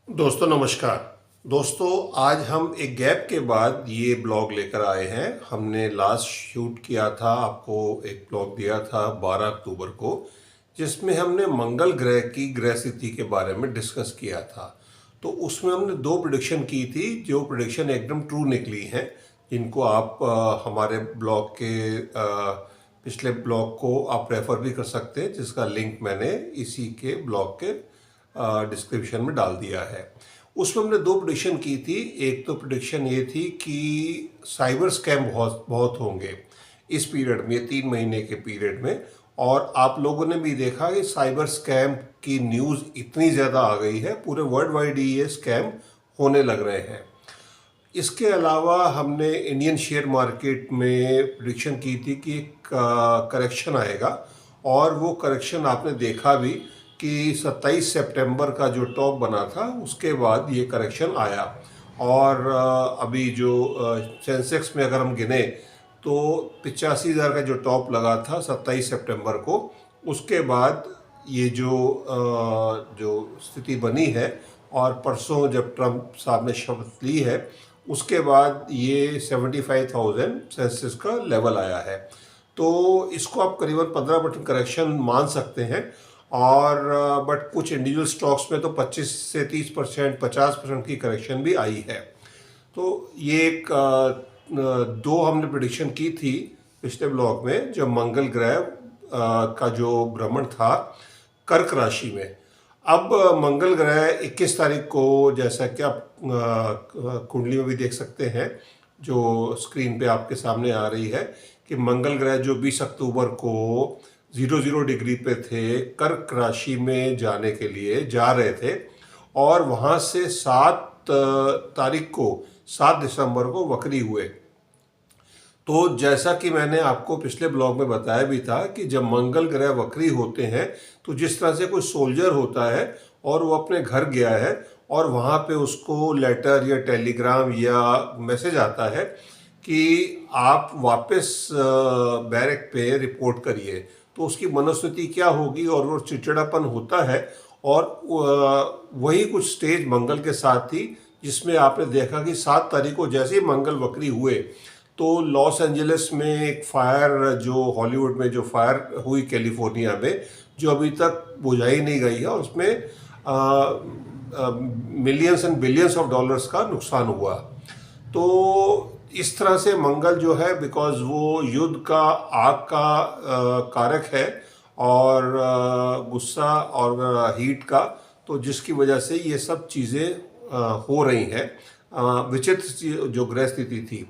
दोस्तों नमस्कार। दोस्तों आज हम एक गैप के बाद ये ब्लॉग लेकर आए हैं। हमने लास्ट शूट किया था, आपको एक ब्लॉग दिया था 12 अक्टूबर को, जिसमें हमने मंगल ग्रह की ग्रह स्थिति के बारे में डिस्कस किया था। तो उसमें हमने दो प्रेडिक्शन की थी, जो प्रेडिक्शन एकदम ट्रू निकली हैं, जिनको आप हमारे ब्लॉग के पिछले ब्लॉग को आप रेफ़र भी कर सकते हैं, जिसका लिंक मैंने इसी के ब्लॉग के डिस्क्रिप्शन में डाल दिया है। उसमें हमने दो प्रेडिक्शन की थी। एक तो प्रेडिक्शन ये थी कि साइबर स्कैम बहुत बहुत होंगे इस पीरियड में, 3 महीने के पीरियड में। और आप लोगों ने भी देखा कि साइबर स्कैम की न्यूज़ इतनी ज़्यादा आ गई है, पूरे वर्ल्ड वाइड ही ये स्कैम होने लग रहे हैं। इसके अलावा हमने इंडियन शेयर मार्केट में प्रेडिक्शन की थी कि एक करेक्शन आएगा, और वो करेक्शन आपने देखा भी कि 27 सितंबर का जो टॉप बना था उसके बाद ये करेक्शन आया। और अभी जो सेंसेक्स में अगर हम गिने तो 85,000 का जो टॉप लगा था 27 सितंबर को, उसके बाद ये जो स्थिति बनी है, और परसों जब ट्रंप साहब ने शपथ ली है उसके बाद ये 75,000 सेंसेक्स का लेवल आया है। तो इसको आप करीबन 15% करेक्शन मान सकते हैं। और बट कुछ इंडिविजुअल स्टॉक्स में तो 25 से 30%, 50% की करेक्शन भी आई है। तो ये एक दो हमने प्रेडिक्शन की थी पिछले ब्लॉग में, जब मंगल ग्रह का जो भ्रमण था कर्क राशि में। अब मंगल ग्रह 21 तारीख को, जैसा कि आप कुंडली में भी देख सकते हैं, जो स्क्रीन पे आपके सामने आ रही है, कि मंगल ग्रह जो 20 अक्टूबर को 00 डिग्री पे थे, कर्क राशि में जाने के लिए जा रहे थे, और वहाँ से 7 दिसंबर को वक्री हुए। तो जैसा कि मैंने आपको पिछले ब्लॉग में बताया भी था कि जब मंगल ग्रह वक्री होते हैं तो जिस तरह से कोई सोल्जर होता है और वो अपने घर गया है और वहाँ पे उसको लेटर या टेलीग्राम या मैसेज आता है कि आप वापस बैरक पे रिपोर्ट करिए, तो उसकी मनोस्थिति क्या होगी, और वो चिड़चिड़ापन होता है। और वही कुछ स्टेज मंगल के साथ थी, जिसमें आपने देखा कि 7 तारीख को जैसे ही मंगल वक्री हुए तो लॉस एंजलिस में एक फायर, जो हॉलीवुड में जो फायर हुई कैलिफोर्निया में, जो अभी तक बुझाई नहीं गई है, और उसमें millions and billions of dollars का नुकसान हुआ। तो इस तरह से मंगल जो है, बिकॉज वो युद्ध का, आग का कारक है, और गुस्सा और हीट का, तो जिसकी वजह से ये सब चीज़ें हो रही हैं, विचित्र जो ग्रह स्थिति थी।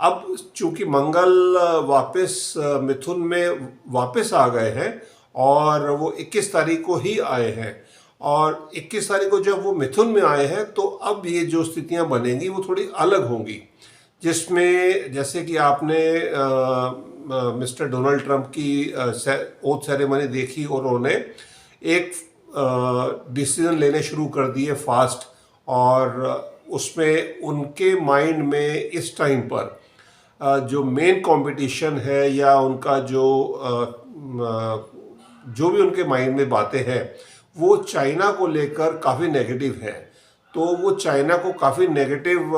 अब चूंकि मंगल वापस मिथुन में वापस आ गए हैं, और वो 21 तारीख को ही आए हैं, और 21 तारीख को जब वो मिथुन में आए हैं तो अब ये जो स्थितियां बनेंगी वो थोड़ी अलग होंगी, जिसमें जैसे कि आपने मिस्टर डोनाल्ड ट्रंप की ओथ सेरेमनी देखी, और उन्होंने एक डिसीजन लेने शुरू कर दिए फास्ट, और उसमें उनके माइंड में इस टाइम पर जो मेन कंपटीशन है, या उनका जो भी उनके माइंड में बातें हैं, वो चाइना को लेकर काफ़ी नेगेटिव है। तो वो चाइना को काफ़ी नेगेटिव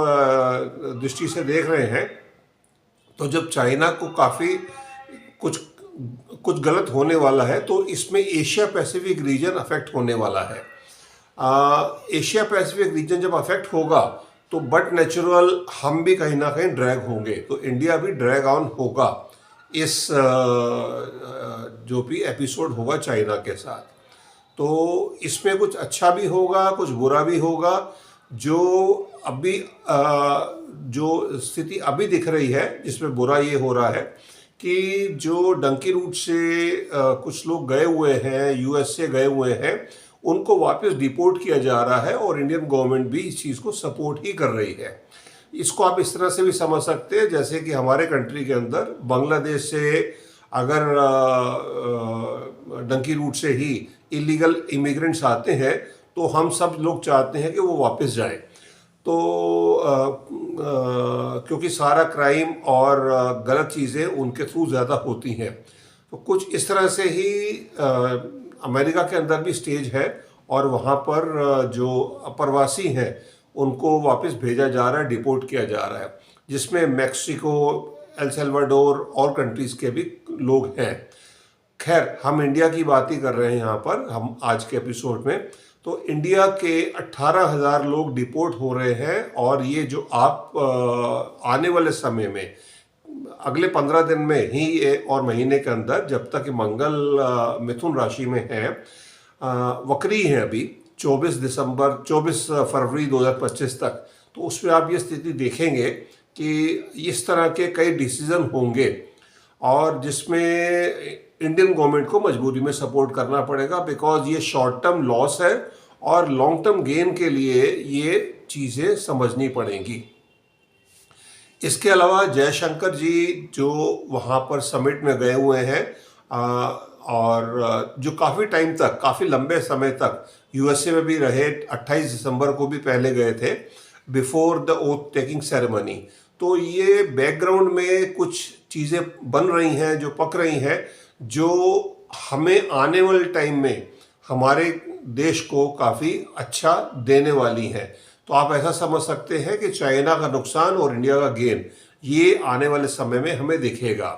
दृष्टि से देख रहे हैं। तो जब चाइना को काफ़ी कुछ गलत होने वाला है, तो इसमें एशिया पैसिफिक रीजन अफेक्ट होने वाला है। एशिया पैसिफिक रीजन जब अफेक्ट होगा तो बट नेचुरल हम भी कहीं ना कहीं ड्रैग होंगे, तो इंडिया भी ड्रैग ऑन होगा इस जो भी एपिसोड होगा चाइना के साथ। तो इसमें कुछ अच्छा भी होगा, कुछ बुरा भी होगा। जो अभी जो स्थिति अभी दिख रही है, जिसमें बुरा ये हो रहा है कि जो डंकी रूट से कुछ लोग गए हुए हैं, यूएस से गए हुए हैं, उनको वापस डिपोर्ट किया जा रहा है, और इंडियन गवर्नमेंट भी इस चीज़ को सपोर्ट ही कर रही है। इसको आप इस तरह से भी समझ सकते हैं, जैसे कि हमारे कंट्री के अंदर बांग्लादेश से अगर डंकी रूट से ही इलीगल इमिग्रेंट्स आते हैं, तो हम सब लोग चाहते हैं कि वो वापस जाएं। तो क्योंकि सारा क्राइम और गलत चीज़ें उनके थ्रू ज़्यादा होती हैं। तो कुछ इस तरह से ही अमेरिका के अंदर भी स्टेज है, और वहाँ पर जो अप्रवासी हैं उनको वापस भेजा जा रहा है, डिपोर्ट किया जा रहा है, जिसमें मैक्सिको, एल सल्वाडोर और कंट्रीज़ के भी लोग हैं। खैर, हम इंडिया की बात ही कर रहे हैं यहाँ पर हम आज के एपिसोड में। तो इंडिया के 18,000 लोग डिपोर्ट हो रहे हैं, और ये जो आप आने वाले समय में अगले 15 दिन में ही और महीने के अंदर, जब तक मंगल मिथुन राशि में है, वक्री है अभी 24 फरवरी 2025 तक, तो उसमें आप ये स्थिति देखेंगे कि इस तरह के कई डिसीजन होंगे, और जिसमें इंडियन गवर्नमेंट को मजबूरी में सपोर्ट करना पड़ेगा, बिकॉज ये शॉर्ट टर्म लॉस है और लॉन्ग टर्म गेन के लिए ये चीज़ें समझनी पड़ेंगी। इसके अलावा जयशंकर जी जो वहाँ पर समिट में गए हुए हैं, और जो काफ़ी टाइम तक, काफ़ी लंबे समय तक यूएसए में भी रहे, 28 दिसंबर को भी पहले गए थे before the oath taking ceremony. तो ये बैकग्राउंड में कुछ चीज़ें बन रही हैं, जो पक रही हैं, जो हमें आने वाले टाइम में हमारे देश को काफ़ी अच्छा देने वाली हैं। तो आप ऐसा समझ सकते हैं कि चाइना का नुकसान और इंडिया का गेन ये आने वाले समय में हमें दिखेगा।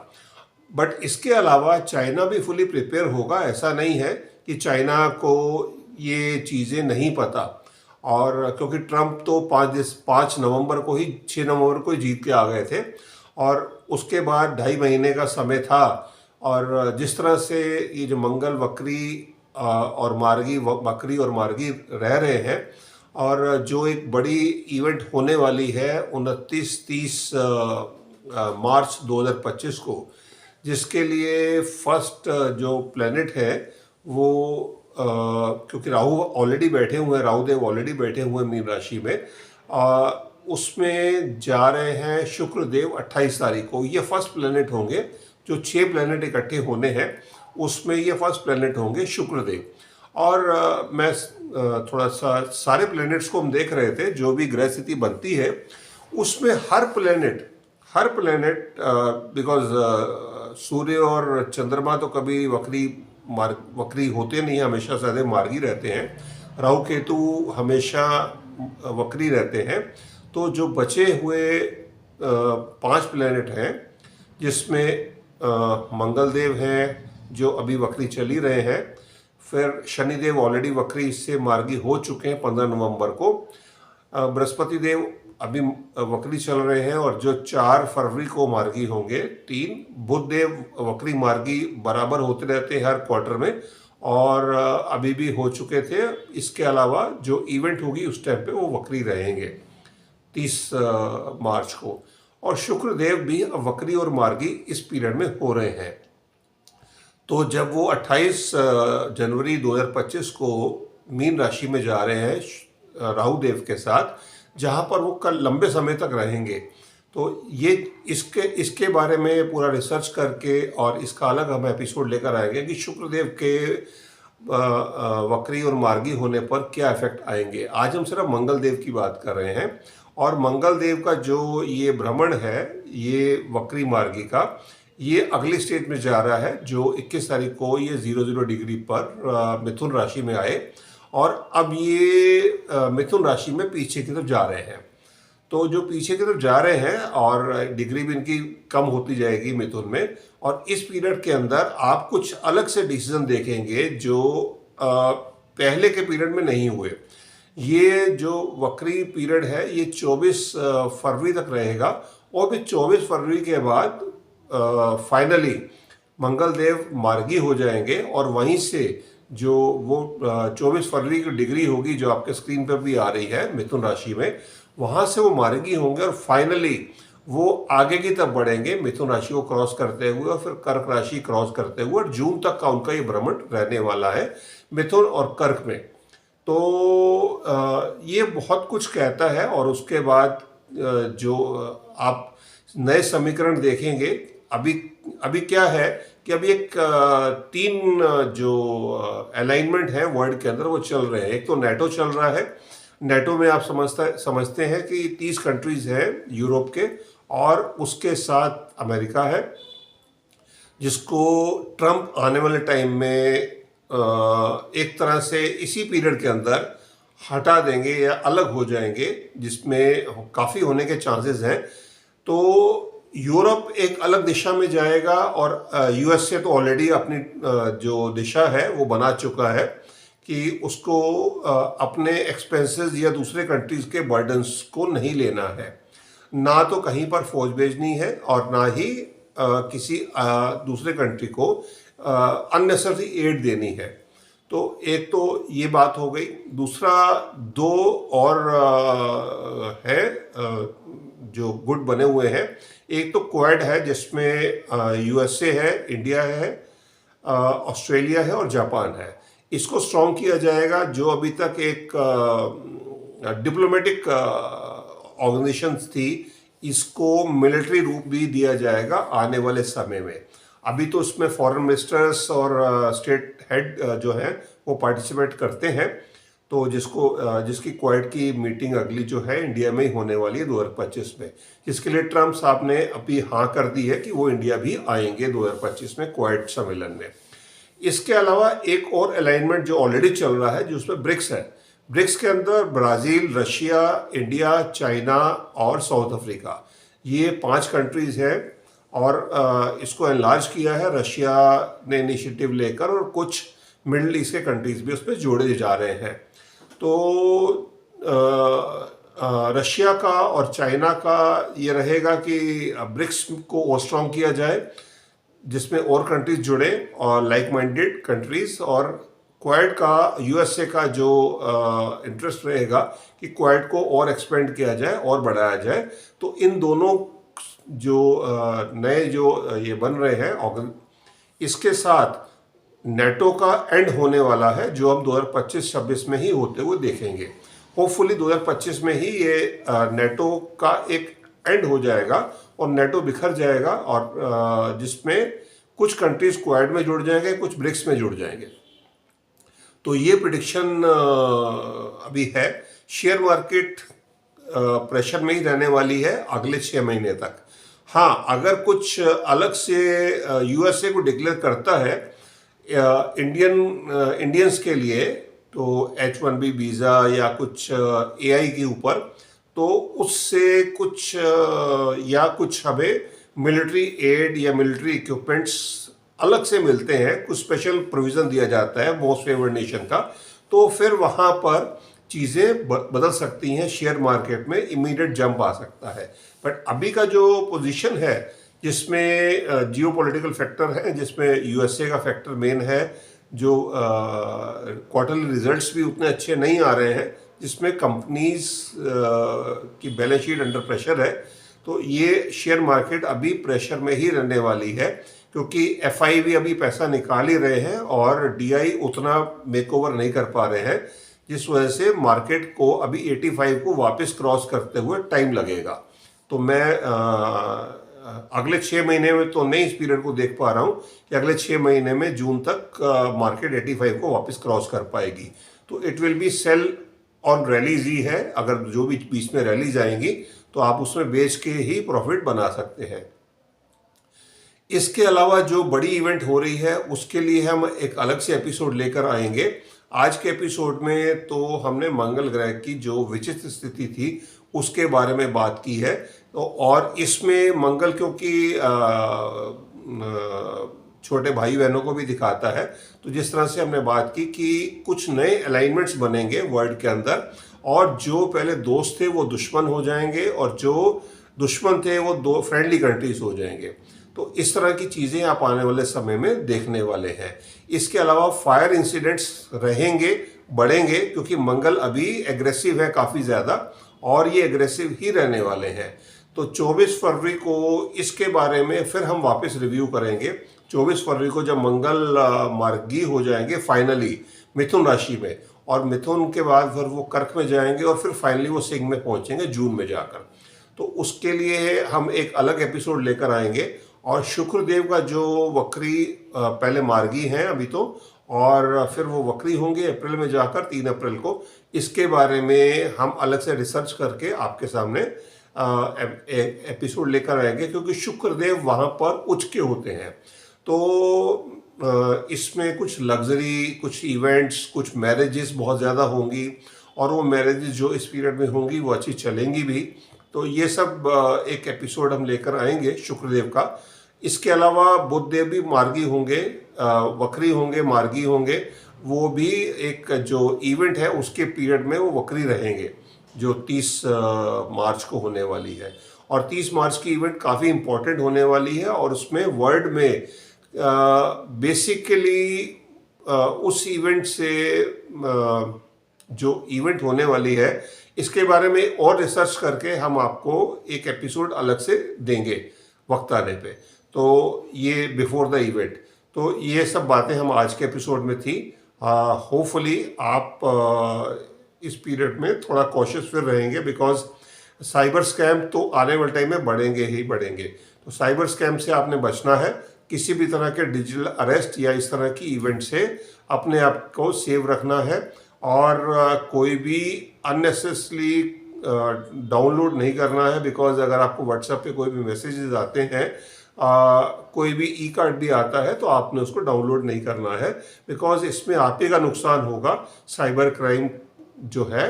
बट इसके अलावा चाइना भी फुली प्रिपेयर होगा, ऐसा नहीं है कि चाइना को ये चीज़ें नहीं पता। और क्योंकि ट्रंप तो 5 नवंबर को ही, 6 नवंबर को ही जीत के आ गए थे, और उसके बाद 2.5 महीने का समय था। और जिस तरह से ये जो मंगल वक्री और मार्गी, वक्री और मार्गी रह रहे हैं, और जो एक बड़ी इवेंट होने वाली है 29-30 मार्च 2025 को, जिसके लिए फर्स्ट जो प्लैनेट है वो क्योंकि राहु ऑलरेडी बैठे हुए हैं, राहुदेव ऑलरेडी बैठे हुए हैं मीन राशि में, उसमें जा रहे हैं शुक्रदेव 28 तारीख को। ये फर्स्ट प्लैनेट होंगे, जो 6 प्लैनेट इकट्ठे होने हैं उसमें ये फर्स्ट प्लैनेट होंगे शुक्रदेव। और मैं थोड़ा सा सारे प्लैनेट्स को हम देख रहे थे, जो भी ग्रह स्थिति बनती है उसमें हर प्लैनेट बिकॉज सूर्य और चंद्रमा तो कभी वक्री होते नहीं, हमेशा सदैव मार्गी रहते हैं। राहु केतु हमेशा वक्री रहते हैं। तो जो बचे हुए 5 प्लैनेट हैं, जिसमें मंगलदेव हैं जो अभी वक्री चल ही रहे हैं, फिर शनिदेव ऑलरेडी वक्री से मार्गी हो चुके हैं 15 नवंबर को, बृहस्पति देव अभी वक्री चल रहे हैं और जो 4 फरवरी को मार्गी होंगे 3, बुध देव वक्री मार्गी बराबर होते रहते हैं हर क्वार्टर में, और अभी भी हो चुके थे। इसके अलावा जो इवेंट होगी उस टाइम पे वो वक्री रहेंगे 30 मार्च को, और शुक्रदेव भी वक्री और मार्गी इस पीरियड में हो रहे हैं। तो जब वो 28 जनवरी 2025 को मीन राशि में जा रहे हैं राहु देव के साथ, जहाँ पर वो कल लंबे समय तक रहेंगे, तो ये इसके बारे में पूरा रिसर्च करके और इसका अलग हम एपिसोड लेकर आएंगे कि शुक्रदेव के वक्री और मार्गी होने पर क्या इफेक्ट आएंगे। आज हम सिर्फ मंगल देव की बात कर रहे हैं, और मंगल देव का जो ये भ्रमण है, ये वक्री मार्गी का, ये अगली स्टेज में जा रहा है, जो 21 तारीख को ये 00 डिग्री पर मिथुन राशि में आए, और अब ये मिथुन राशि में पीछे की तरफ जा रहे हैं। तो जो पीछे की तरफ जा रहे हैं और डिग्री भी इनकी कम होती जाएगी मिथुन में, और इस पीरियड के अंदर आप कुछ अलग से डिसीजन देखेंगे जो पहले के पीरियड में नहीं हुए। ये जो वक्री पीरियड है ये 24 फरवरी तक रहेगा, और फिर 24 फरवरी के बाद फाइनली मंगल देव मार्गी हो जाएंगे, और वहीं से जो वो 24 फरवरी की डिग्री होगी जो आपके स्क्रीन पर भी आ रही है मिथुन राशि में, वहाँ से वो मार्गी होंगे, और फाइनली वो आगे की तरफ बढ़ेंगे मिथुन राशि को क्रॉस करते हुए, और फिर कर्क राशि क्रॉस करते हुए, और जून तक का उनका ये भ्रमण रहने वाला है मिथुन और कर्क में। तो ये बहुत कुछ कहता है। और उसके बाद जो आप नए समीकरण देखेंगे, अभी क्या है कि अभी एक 3 जो अलाइनमेंट है वर्ल्ड के अंदर वो चल रहे हैं। एक तो नेटो चल रहा है, नेटो में आप समझते हैं कि 30 कंट्रीज हैं यूरोप के, और उसके साथ अमेरिका है, जिसको ट्रंप आने वाले टाइम में एक तरह से इसी पीरियड के अंदर हटा देंगे या अलग हो जाएंगे, जिसमें काफ़ी होने के चांसेस हैं। तो यूरोप एक अलग दिशा में जाएगा और यूएसए तो ऑलरेडी अपनी जो दिशा है वो बना चुका है कि उसको अपने एक्सपेंसेस या दूसरे कंट्रीज़ के बर्डन्स को नहीं लेना है। ना तो कहीं पर फौज भेजनी है और ना ही किसी दूसरे कंट्री को अननेसेसरी एड देनी है। तो एक तो ये बात हो गई। दूसरा, दो और है जो गुड बने हुए हैं। एक तो क्वाड है जिसमें यूएसए है, इंडिया है, ऑस्ट्रेलिया है और जापान है। इसको स्ट्रॉन्ग किया जाएगा। जो अभी तक एक डिप्लोमेटिक ऑर्गेनाइजेशन थी, इसको मिलिट्री रूप भी दिया जाएगा आने वाले समय में। अभी तो उसमें फॉरेन मिनिस्टर्स और स्टेट हेड जो हैं वो पार्टिसिपेट करते हैं। तो जिसकी क्वाड की मीटिंग अगली जो है इंडिया में ही होने वाली है 2025 में, जिसके लिए ट्रम्प साहब ने अभी हाँ कर दी है कि वो इंडिया भी आएंगे 2025 में क्वाड सम्मेलन में। इसके अलावा एक और अलाइनमेंट जो ऑलरेडी चल रहा है, जो उसमें ब्रिक्स है। ब्रिक्स के अंदर ब्राज़ील, रशिया, इंडिया, चाइना और साउथ अफ्रीका, ये 5 कंट्रीज़ हैं। और इसको एनलार्ज किया है रशिया ने इनिशिएटिव लेकर, और कुछ मिडल ईस्ट के कंट्रीज़ भी उसमें जोड़े जा रहे हैं। तो रशिया का और चाइना का ये रहेगा कि ब्रिक्स को और स्ट्रॉन्ग किया जाए, जिसमें और कंट्रीज जुड़े और लाइक माइंडेड कंट्रीज। और क्वाड का, यूएसए का जो इंटरेस्ट रहेगा कि क्वाड को और एक्सपेंड किया जाए और बढ़ाया जाए। तो इन दोनों जो नए जो ये बन रहे हैं, इसके साथ नेटो का एंड होने वाला है, जो हम 2025-26 में ही होते हुए देखेंगे। होपफुली 2025 में ही ये नेटो का एक एंड हो जाएगा और नेटो बिखर जाएगा, और जिसमें कुछ कंट्रीज क्वाड में जुड़ जाएंगे, कुछ ब्रिक्स में जुड़ जाएंगे। तो ये प्रेडिक्शन अभी है। शेयर मार्केट प्रेशर में ही रहने वाली है अगले 6 महीने तक। हाँ, अगर कुछ अलग से यूएसए को डिक्लेयर करता है इंडियंस के लिए, तो H1B वीज़ा या कुछ AI के ऊपर, तो उससे कुछ या कुछ हमें मिलिट्री एड या मिलिट्री इक्विपमेंट्स अलग से मिलते हैं, कुछ स्पेशल प्रोविज़न दिया जाता है मोस्ट फेवर्ड नेशन का। तो फिर वहाँ पर चीज़ें बदल सकती हैं, शेयर मार्केट में इमीडिएट जंप आ सकता है। बट अभी का जो पोजीशन है, जिसमें जियोपॉलिटिकल फैक्टर है, जिसमें यूएसए का फैक्टर मेन है, जो क्वार्टरली रिजल्ट्स भी उतने अच्छे नहीं आ रहे हैं, जिसमें कंपनीज की बैलेंस शीट अंडर प्रेशर है। तो ये शेयर मार्केट अभी प्रेशर में ही रहने वाली है, क्योंकि एफआई भी अभी पैसा निकाल ही रहे हैं और डीआई उतना मेकओवर नहीं कर पा रहे हैं, जिस वजह से मार्केट को अभी 85 को वापस क्रॉस करते हुए टाइम लगेगा। तो मैं अगले 6 महीने में तो नहीं इस पीरियड को देख पा रहा हूँ कि अगले 6 महीने में जून तक मार्केट 85 को वापस क्रॉस कर पाएगी। तो it will be sell on rallies ही है। अगर जो भी बीच में रैलीज आएंगी तो आप उसमें बेच के ही प्रॉफिट बना सकते हैं। इसके अलावा जो बड़ी इवेंट हो रही है उसके लिए हम एक अलग से एपिसोड लेकर आएंगे। आज के एपिसोड में तो हमने मंगल ग्रह की जो विचित्र स्थिति थी उसके बारे में बात की है। तो और इसमें मंगल क्योंकि छोटे भाई बहनों को भी दिखाता है, तो जिस तरह से हमने बात की कि कुछ नए अलाइनमेंट्स बनेंगे वर्ल्ड के अंदर, और जो पहले दोस्त थे वो दुश्मन हो जाएंगे और जो दुश्मन थे वो दो फ्रेंडली कंट्रीज हो जाएंगे। तो इस तरह की चीज़ें आप आने वाले समय में देखने वाले हैं। इसके अलावा फायर इंसिडेंट्स रहेंगे, बढ़ेंगे, क्योंकि मंगल अभी एग्रेसिव है काफ़ी ज़्यादा, और ये एग्रेसिव ही रहने वाले हैं। तो 24 फरवरी को इसके बारे में फिर हम वापस रिव्यू करेंगे। 24 फरवरी को जब मंगल मार्गी हो जाएंगे फाइनली मिथुन राशि में, और मिथुन के बाद फिर वो कर्क में जाएंगे और फिर फाइनली वो सिंह में पहुंचेंगे जून में जाकर। तो उसके लिए हम एक अलग एपिसोड लेकर आएंगे। और शुक्रदेव का जो वक्री पहले मार्गी हैं अभी तो, और फिर वो वक्री होंगे अप्रैल में जाकर 3 अप्रैल को। इसके बारे में हम अलग से रिसर्च करके आपके सामने एपिसोड लेकर आएंगे, क्योंकि शुक्रदेव वहाँ पर उच्च के होते हैं। तो इसमें कुछ लग्जरी, कुछ इवेंट्स, कुछ मैरिजेस बहुत ज़्यादा होंगी और वो मैरिजेस जो इस पीरियड में होंगी वो अच्छी चलेंगी भी। तो ये सब एक एपिसोड हम लेकर आएंगे शुक्रदेव का। इसके अलावा बुधदेव भी मार्गी होंगे, वक्री होंगे, मार्गी होंगे। वो भी एक जो इवेंट है उसके पीरियड में वो वक्री रहेंगे, जो 30 मार्च को होने वाली है। और 30 मार्च की इवेंट काफ़ी इम्पोर्टेंट होने वाली है और उसमें वर्ल्ड में बेसिकली उस इवेंट से जो इवेंट होने वाली है इसके बारे में और रिसर्च करके हम आपको एक एपिसोड अलग से देंगे वक्त आने पे। तो ये बिफोर द इवेंट, तो ये सब बातें हम आज के एपिसोड में थी। होपफुली आप इस पीरियड में थोड़ा कॉशियस फिर रहेंगे, बिकॉज साइबर स्कैम तो आने वाले टाइम में बढ़ेंगे ही बढ़ेंगे। तो साइबर स्कैम से आपने बचना है। किसी भी तरह के डिजिटल अरेस्ट या इस तरह की इवेंट से अपने आप को सेव रखना है और कोई भी अननेसेसरी डाउनलोड नहीं करना है। बिकॉज अगर आपको व्हाट्सएप पे कोई भी मैसेजेस आते हैं, कोई भी ई कार्ड भी आता है, तो आपने उसको डाउनलोड नहीं करना है, बिकॉज इसमें आप ही का नुकसान होगा। साइबर क्राइम जो है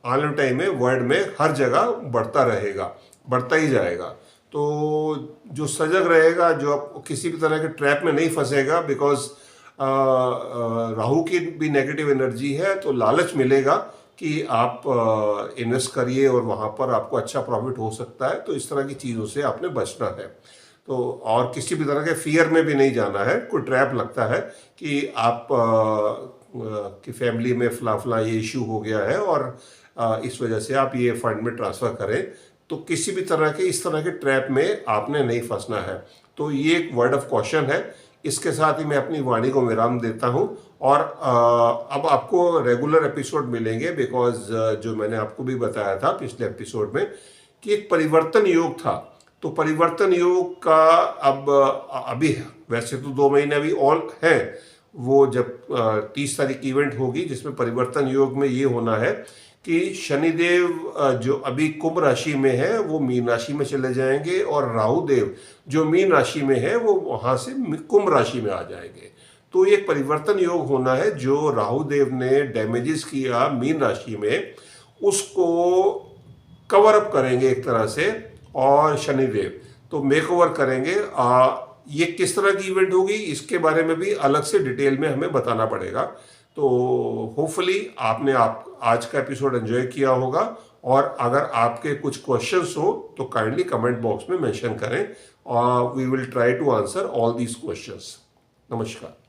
आने वाले टाइम में वर्ल्ड में हर जगह बढ़ता रहेगा, बढ़ता ही जाएगा। तो जो सजग रहेगा, जो किसी भी तरह के ट्रैप में नहीं फंसेगा, बिकॉज राहु की भी नेगेटिव एनर्जी है, तो लालच मिलेगा कि आप इन्वेस्ट करिए और वहाँ पर आपको अच्छा प्रॉफिट हो सकता है। तो इस तरह की चीज़ों से आपने बचना है। तो और किसी भी तरह के फियर में भी नहीं जाना है। कोई ट्रैप लगता है कि आप कि फैमिली में फला ये इशू हो गया है और इस वजह से आप ये फंड में ट्रांसफ़र करें, तो किसी भी तरह के इस तरह के ट्रैप में आपने नहीं फंसना है। तो ये एक वर्ड ऑफ कॉशन है। इसके साथ ही मैं अपनी वाणी को विराम देता हूँ और अब आपको रेगुलर एपिसोड मिलेंगे, बिकॉज जो मैंने आपको भी बताया था पिछले एपिसोड में कि एक परिवर्तन योग था। तो परिवर्तन योग का अब अभी वैसे तो 2 महीने अभी और हैं, वो जब 30 तारीख की इवेंट होगी जिसमें परिवर्तन योग में ये होना है कि शनिदेव जो अभी कुंभ राशि में है वो मीन राशि में चले जाएंगे और राहु देव जो मीन राशि में है वो वहाँ से कुंभ राशि में आ जाएंगे। तो ये परिवर्तन योग होना है। जो राहु देव ने डैमेजेस किया मीन राशि में उसको कवर अप करेंगे एक तरह से, और शनिदेव तो मेक ओवर करेंगे। ये किस तरह की इवेंट होगी इसके बारे में भी अलग से डिटेल में हमें बताना पड़ेगा। तो होपफुली आपने आज का एपिसोड एंजॉय किया होगा, और अगर आपके कुछ क्वेश्चंस हो तो काइंडली कमेंट बॉक्स में मेंशन करें और we will try to answer all these questions. नमस्कार।